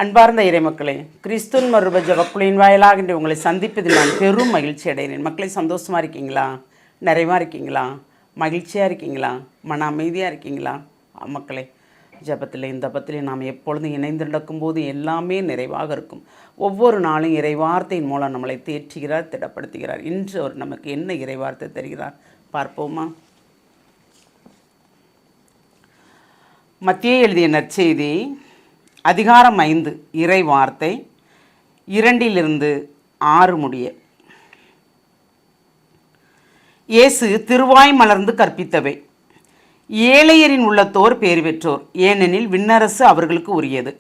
அன்பார்ந்த இறைமக்களே, கிறிஸ்துவின் மறுப ஜபக்குழியின் வாயிலாக இன்று உங்களை சந்திப்பதில் நான் பெரும் மகிழ்ச்சி அடைகிறேன். மக்களை சந்தோஷமாக இருக்கீங்களா? நிறைவாக இருக்கீங்களா? மகிழ்ச்சியாக இருக்கீங்களா? மன அமைதியாக இருக்கீங்களா? மக்களே, ஜபத்திலையும் தபத்திலையும் நாம் எப்பொழுதும் இணைந்து நடக்கும்போது எல்லாமே நிறைவாக இருக்கும். ஒவ்வொரு நாளும் இறைவார்த்தையின் மூலம் நம்மளை தேற்றுகிறார், திடப்படுத்துகிறார். இன்று அவர் நமக்கு என்ன இறைவார்த்தை தருகிறார் பார்ப்போமா? மத்தேயு எழுதிய நற்செய்தி அதிகாரம் 5 இறை வார்த்தை 2-6 முடிய. இயேசு திருவாய் மலர்ந்து கற்பித்தவை. ஏழையரின் உள்ளத்தோர் பேறு பெற்றோர், ஏனெனில் விண்ணரசு அவர்களுக்கு உரியது.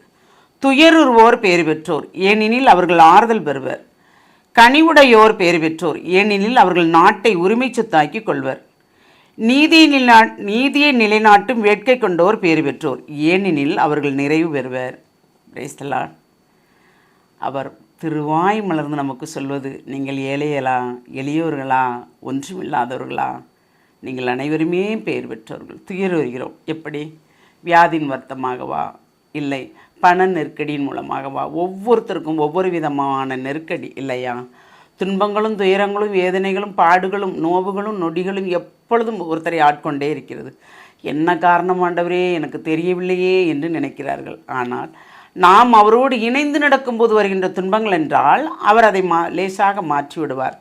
துயருவோர் பேறு பெற்றோர், ஏனெனில் அவர்கள் ஆறுதல் பெறுவர். கனிவுடையோர் பேறு பெற்றோர், ஏனெனில் அவர்கள் நாட்டை உரிமை சொத்தாக்கி கொள்வர். நீதியை நிலைநாட்டும் வேட்கை கொண்டோர் பேறு பெற்றோர், ஏனெனில் அவர்கள் நிறைவு பெறுவர். Praise the Lord. அவர் திருவாய் மலர்ந்து நமக்கு சொல்வது, நீங்கள் ஏழைகளா, எளியோர்களா, ஒன்றுமில்லாதவர்களா, நீங்கள் அனைவருமே பேர் பெற்றவர்கள். துயர் வருகிறோம். எப்படி? வியாதியின் வருத்தமாகவா? இல்லை, பண நெருக்கடியின் மூலமாகவா? ஒவ்வொருத்தருக்கும் ஒவ்வொரு விதமான நெருக்கடி இல்லையா? துன்பங்களும் துயரங்களும் வேதனைகளும் பாடுகளும் நோவுகளும் நொடிகளும் எப்பொழுதும் ஒருத்தரை ஆட்கொண்டே இருக்கிறது. என்ன காரணம் ஆண்டவரே, எனக்கு தெரியவில்லையே என்று நினைக்கிறார்கள். ஆனால் நாம் அவரோடு இணைந்து நடக்கும்போது வருகின்ற துன்பங்கள் என்றால் அவர் அதை லேசாக மாற்றி விடுவார்.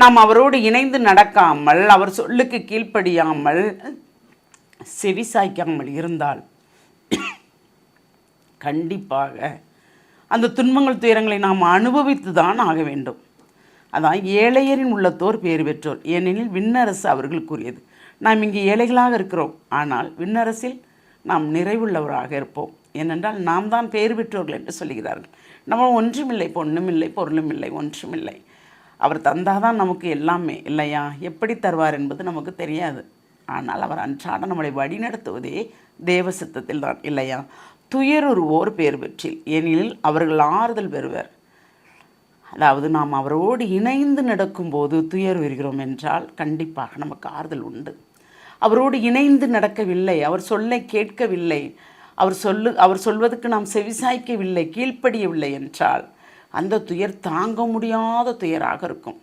நாம் அவரோடு இணைந்து நடக்காமல், அவர் சொல்லுக்கு கீழ்ப்படியாமல், செவிசாய்க்காமல் இருந்தால் கண்டிப்பாக அந்த துன்பங்கள் துயரங்களை நாம் அனுபவித்து தான் ஆக வேண்டும். அதான் ஏழையரின் உள்ளத்தோர் பேறு பெற்றோர், ஏனெனில் விண்ணரசு அவர்களுக்குரியது. நாம் இங்கே ஏழைகளாக இருக்கிறோம், ஆனால் விண்ணரசில் நாம் நிறைவுள்ளவராக இருப்போம். ஏனென்றால் நாம் தான் பேறு பெற்றோர்கள் என்று சொல்லுகிறார்கள். நம்ம ஒன்றுமில்லை, பொண்ணுமில்லை, பொருளுமில்லை, ஒன்றுமில்லை. அவர் தந்தாதான் நமக்கு எல்லாமே இல்லையா? எப்படி தருவார் என்பது நமக்கு தெரியாது. ஆனால் அவர் அன்றாட நம்மளை வழிநடத்துவதே தேவ சித்தத்தில் தான் இல்லையா? துயருவோர் பேறு பெற்றில், ஏனெனில் அவர்கள் ஆறுதல் பெறுவர். அதாவது நாம் அவரோடு இணைந்து நடக்கும்போது துயர் வருகிறோம் என்றால் கண்டிப்பாக நமக்கு ஆறுதல் உண்டு. அவரோடு இணைந்து நடக்கவில்லை, அவர் சொல்லை கேட்கவில்லை, அவர் சொல்வதற்கு நாம் செவிசாய்க்கவில்லை, கீழ்ப்படியவில்லை என்றால் அந்த துயர் தாங்க முடியாத துயராக இருக்கும்.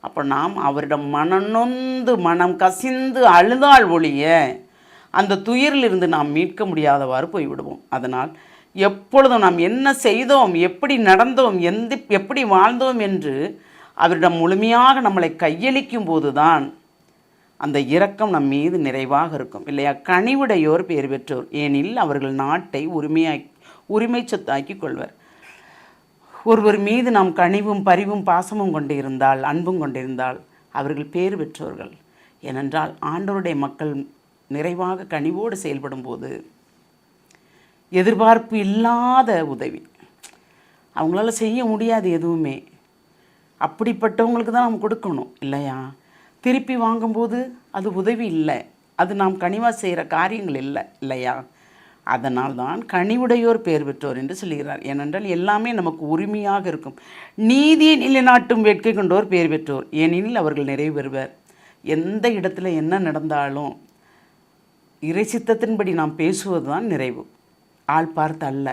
அப்போ நாம் அவரிடம் மனநொந்து மனம் கசிந்து அழுதால் ஒழிய அந்த துயரிலிருந்து நாம் மீட்க முடியாதவாறு போய்விடுவோம். அதனால் எப்பொழுதும் நாம் என்ன செய்தோம், எப்படி நடந்தோம், எப்படி வாழ்ந்தோம் என்று அவரிடம் முழுமையாக நம்மளை கையளிக்கும் போது தான் அந்த இரக்கம் நம் மீது நிறைவாக இருக்கும் இல்லையா? கனிவுடையோர் பேர் பெற்றோர், ஏனில் அவர்கள் நாட்டை உரிமை சொத்தாக்கி கொள்வர். ஒருவர் மீது நாம் கனிவும் பரிவும் பாசமும் கொண்டிருந்தால், அன்பும் கொண்டிருந்தால் அவர்கள் பேர் பெற்றோர்கள். ஏனென்றால் ஆண்டவருடைய மக்கள் நிறைவாக கனிவோடு செயல்படும் போது எதிர்பார்ப்பு இல்லாத உதவி, அவங்களால செய்ய முடியாது எதுவுமே, அப்படிப்பட்டவங்களுக்கு தான் நாம் கொடுக்கணும் இல்லையா? திருப்பி வாங்கும்போது அது உதவி இல்லை, அது நாம் கனிவாக செய்கிற காரியங்கள் இல்லை இல்லையா? அதனால் தான் கனிவுடையோர் பேர் பெற்றோர் என்று சொல்கிறார். ஏனென்றால் எல்லாமே நமக்கு உரிமையாக இருக்கும். நீதியை நிலைநாட்டும் வேட்கை கொண்டோர் பேர் பெற்றோர், ஏனெனில் அவர்கள் நிறைவு பெறுவர். எந்த இடத்துல என்ன நடந்தாலும் இறை சித்தத்தின்படி நாம் பேசுவது தான் நிறைவு. ஆள் பார்த்து அல்ல,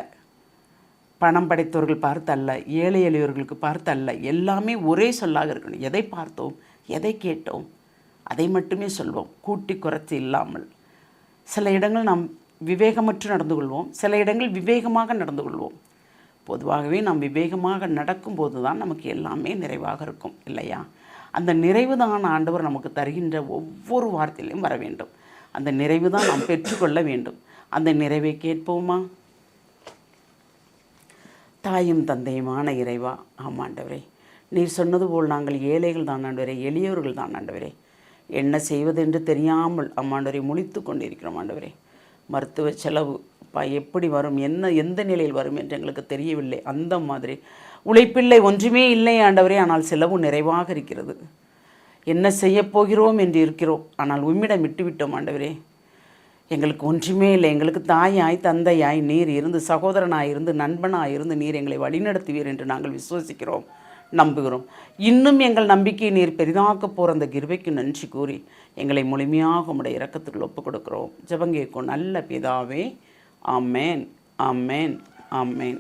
பணம் படைத்தவர்கள் பார்த்து அல்ல, ஏழை எளியவர்களுக்கு பார்த்து அல்ல, எல்லாமே ஒரே சொல்லாக இருக்கணும். எதை பார்த்தோம், எதை கேட்டோம், அதை மட்டுமே சொல்வோம், கூட்டி குறைச்சி இல்லாமல். சில இடங்கள் நாம் விவேகமற்று நடந்து கொள்வோம், சில இடங்கள் விவேகமாக நடந்து கொள்வோம். பொதுவாகவே நாம் விவேகமாக நடக்கும்போது தான் நமக்கு எல்லாமே நிறைவாக இருக்கும் இல்லையா? அந்த நிறைவு தான் ஆண்டவர் நமக்கு தருகின்ற ஒவ்வொரு வார்த்தையிலையும் வர வேண்டும். அந்த நிறைவு தான் நாம் பெற்றுக்கொள்ள வேண்டும். அந்த நிறைவை கேட்போமா? தாயும் தந்தையுமான இறைவா, ஆமாண்டவரே, நீர் சொன்னது போல் நாங்கள் ஏழைகள் தான் ஆண்டவரே, எளியவர்கள் தான் ஆண்டவரே. என்ன செய்வதென்று தெரியாமல் அம்மாண்டவரை முழித்து கொண்டிருக்கிறோம் ஆண்டவரே. மருத்துவ செலவு எப்படி வரும், எந்த நிலையில் வரும் என்று எங்களுக்கு தெரியவில்லை. அந்த மாதிரி உழைப்பில்லை, ஒன்றுமே இல்லை ஆண்டவரே, ஆனால் செலவு நிறைவாக இருக்கிறது. என்ன செய்ய போகிறோம் என்று இருக்கிறோம், ஆனால் உம்மிடம் விட்டுவிட்டோம் ஆண்டவரே. எங்களுக்கு ஒன்றுமே இல்லை. எங்களுக்கு தாயாய் தந்தையாய் நீர் இருந்து, சகோதரனாய் இருந்து, நண்பனாய் இருந்து நீர் எங்களை வழிநடத்துவீர் என்று நாங்கள் விசுவசிக்கிறோம், நம்புகிறோம். இன்னும் எங்கள் நம்பிக்கையை நீர் பெரிதாக்க போகிற அந்த கிருபைக்கு நன்றி கூறி எங்களை முழுமையாக உம்முடைய இரக்கத்துக்குள் ஒப்புக் கொடுக்கிறோம். ஜெபம் கேட்கும் நல்ல பிதாவே. ஆமேன், ஆமேன், ஆமேன்.